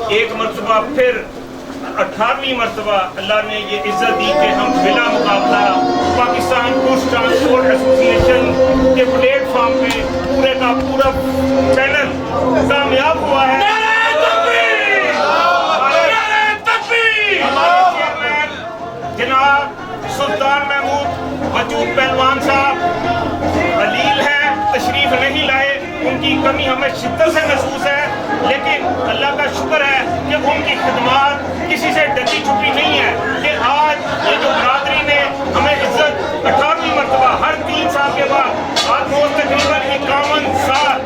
ایک مرتبہ پھر 18ویں مرتبہ اللہ نے یہ عزت دی کہ ہم بلا مقابلہ پاکستان گوڈس ٹرانسپورٹ ایسوسی ایشن کے پلیٹ فارم پہ پورے کا پورا پینل کامیاب ہوا ہے. ہمارے چیئرمین جناب سلطان محمود وجود پہلوان صاحب علیل ہیں، تشریف نہیں لائے، ان کی کمی ہمیں شدت سے محسوس ہے، لیکن اللہ کا شکر ہے کہ ان کی خدمات کسی سے ڈکی چھپی نہیں ہے کہ آج یہ جو برادری نے ہمیں عزت 18ویں مرتبہ ہر 3 سال کے بعد آلموسٹ تقریباً 51 سال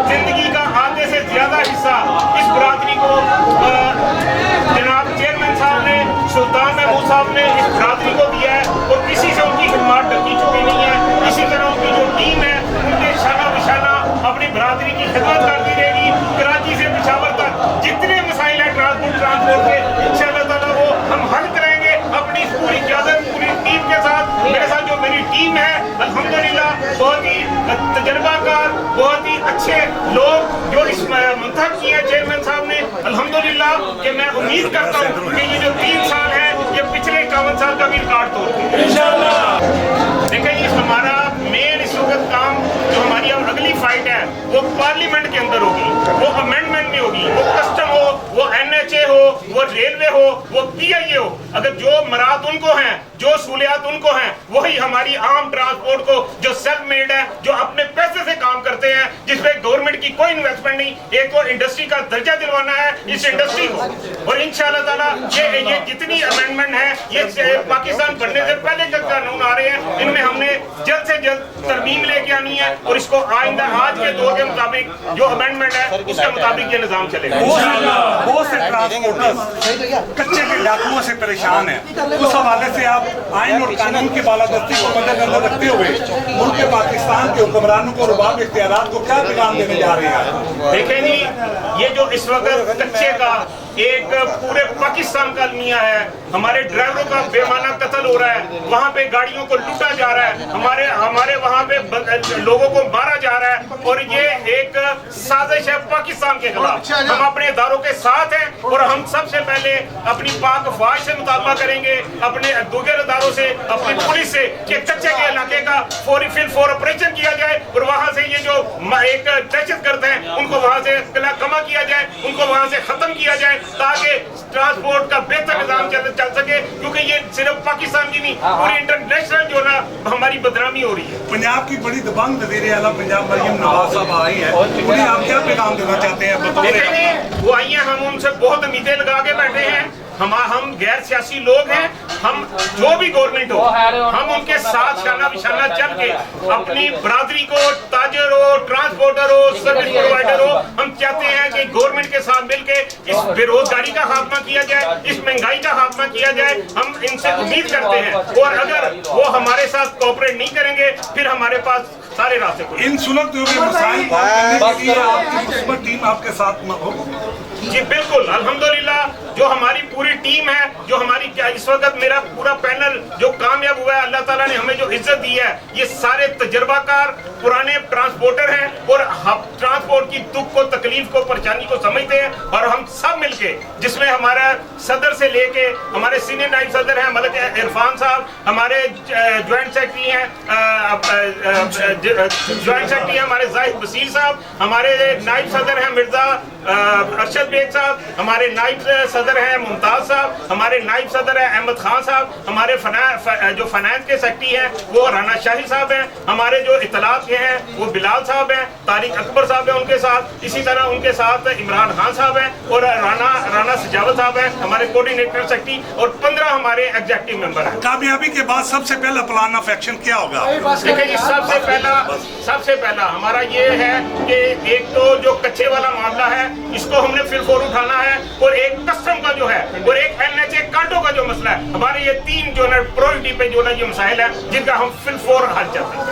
زندگی کا آدھے سے زیادہ حصہ اس برادری کو جناب چیئرمین صاحب نے، سلطان محمود صاحب نے اس برادری کو دیا ہے اور کسی سے ان کی خدمات ڈکی چھپی نہیں ہے. اسی طرح ان کی جو ٹیم ہے ان کے شانہ بشانہ اپنی برادری کی خدمت کرتی رہے گی. کراچی سے پشاور تک جتنے مسائل ہیں ٹرانسپورٹ کے انشاءاللہ تعالیٰ وہ ہم حل کریں گے اپنی پوری قیادت پوری ٹیم کے ساتھ. میرے ساتھ جو میری ٹیم ہے الحمدللہ بہت ہی تجربہ کار، بہت ہی اچھے لوگ جو اس منتخب کیے ہیں چیئرمین صاحب نے الحمدللہ، کہ میں امید کرتا ہوں کہ یہ جو 3 سال ہے یہ پچھلے 51 سال کا بھی ریکارڈ توڑ دے انشاءاللہ. دیکھیں جی ہمارا مین اس وقت کام جو ہماری اب اگلی فائٹ ہے وہ پارلیمنٹ کے اندر ہوگی، وہ امینڈمنٹ میں ہوگی، وہ کسٹم ہو، وہ NHA ہو، وہ ریلوے ہو، وہ PIA ہو. اگر جو مراد ان کو ہیں، جو سہولیات ان کو ہیں، وہی ہماری عام ٹرانسپورٹ کو جو سیلف میڈ ہے، جو اپنے پیسے سے کام کرتے ہیں، جس پہ گورنمنٹ کی کوئی انویسٹمنٹ نہیں، ایک تو انڈسٹری کا درجہ دلوانا ہے اس انڈسٹری کو. اور انشاءاللہ تعالیٰ یہ جتنی امینڈمنٹ ہے یہ پاکستان بننے سے پہلے جب قانون آ رہے ہیں، ان میں ہم نے جلد سے جلد ترمیم لے کے آنی ہے اور اس کو آئندہ آج کے دور کے مطابق جو امینڈمنٹ ہے اس کے مطابق یہ نظام چلے گا. بہت سے ٹرانسپورٹر کچے کے ڈاکوؤں سے پریشان ہیں، اس حوالے سے آپ آئین اور قانون کی بالادستی کو مد نظر رکھتے ہوئے ملک پاکستان کے حکمرانوں کو رباب اختیارات کو کیا پیغام دینے جا رہے ہیں؟ دیکھیں جی یہ جو اس وقت کچے کا ایک پورے پاکستان کا المیہ ہے، ہمارے ڈرائیوروں کا بے معنی قتل ہو رہا ہے، وہاں پہ گاڑیوں کو لوٹا جا رہا ہے، ہمارے وہاں پہ لوگوں کو مارا جا رہا ہے، اور یہ ایک سازش ہے پاکستان کے خلاف. ہم اپنے اداروں کے ساتھ ہیں اور ہم سب سے پہلے اپنی پاک افواج سے مطالبہ کریں گے، اپنے دیگر اداروں سے، اپنی پولیس سے، کہ کچے کے علاقے کا فوری آپریشن کیا جائے اور وہاں سے یہ جو ایک دہشت گرد ہیں ان کو وہاں سے کما کیا جائے، ان کو وہاں سے ختم کیا جائے تاکہ ٹرانسپورٹ کا بہتر نظام چل سکے. کیونکہ یہ صرف پاکستان کی نہیں پوری انٹرنیشنل جو نا ہماری بدنامی ہو رہی ہے. پنجاب کی بڑی دبنگ وزیر اعلیٰ پنجاب مریم نواز صاحب آئی ہے، انہیں آپ کیا پیغام دینا چاہتے ہیں؟ وہ آئی ہیں، ہم ان سے بہت امیدیں لگا کے بیٹھے ہیں. ہم غیر سیاسی لوگ ہیں، ہم جو بھی گورنمنٹ ہو ہم ان کے ساتھ شانہ بشانہ چل کے اپنی برادری کو، تاجر ہو، ٹرانسپورٹر ہو، سروس پرووائڈر ہو، ہم چاہتے ہیں کہ گورنمنٹ کے ساتھ مل کے اس بے روزگاری کا خاتمہ کیا جائے، اس مہنگائی کا خاتمہ کیا جائے. ہم ان سے امید کرتے ہیں اور اگر وہ ہمارے ساتھ کوآپریٹ نہیں کریں گے پھر ہمارے پاس سارے راستے کو ان سلگتے ہوئے مسائل کو حل کرنے کے لیے آپ کی مثبت ٹیم آپ کے ساتھ ہو. جی بالکل الحمدللہ جو ہماری پوری ٹیم ہے، جو ہماری اس وقت میرا پورا پینل جو کامیاب ہوا ہے، اللہ تعالیٰ نے ہمیں جو عزت دی ہے، یہ سارے تجربہ کار پرانے ٹرانسپورٹر ہیں اور ہم ٹرانسپورٹ کی دکھ کو، تکلیف کو، پریشانی کو سمجھتے ہیں. اور ہم سب مل کے، جس میں ہمارا صدر سے لے کے ہمارے سینئر نائب صدر ہیں ملک عرفان صاحب، ہمارے جوائنٹ سیکرٹری ہیں ہمارے زاہد بصیر صاحب، ہمارے نائب صدر ہیں مرزا ارشد بیگ صاحب، ہمارے نائب صدر ہیں ممتاز صاحب، ہمارے نائب صدر ہیں احمد خان صاحب، ہمارے جو فائنانس کے سیکرٹری ہیں وہ رانا شاہی صاحب ہیں، ہمارے جو اطلاعات کے ہیں وہ بلال صاحب ہیں، طارق اکبر صاحب ہیں ان کے ساتھ، اسی طرح ان کے ساتھ عمران خان صاحب ہیں اور رانا سجاوت صاحب ہیں ہمارے کوارڈینیٹر سیکرٹری، اور 15 ہمارے ایگزیکٹو ممبر ہیں. کامیابی کے بعد سب سے پہلا پلان آف ایکشن کیا ہوگا؟ دیکھیں جی سب سے پہلا ہمارا یہ ہے کہ ایک تو جو کچے والا معاملہ ہے اس کو ہم نے فل فور اٹھانا ہے، اور ایک کسٹم کا جو ہے اور ایک NHA کانٹوں کا جو مسئلہ ہے، ہمارے یہ 3 جو ہے پرائورٹی پہ جو ہے یہ مسائل ہیں جن کا ہم فل فور حل چاہتے ہیں.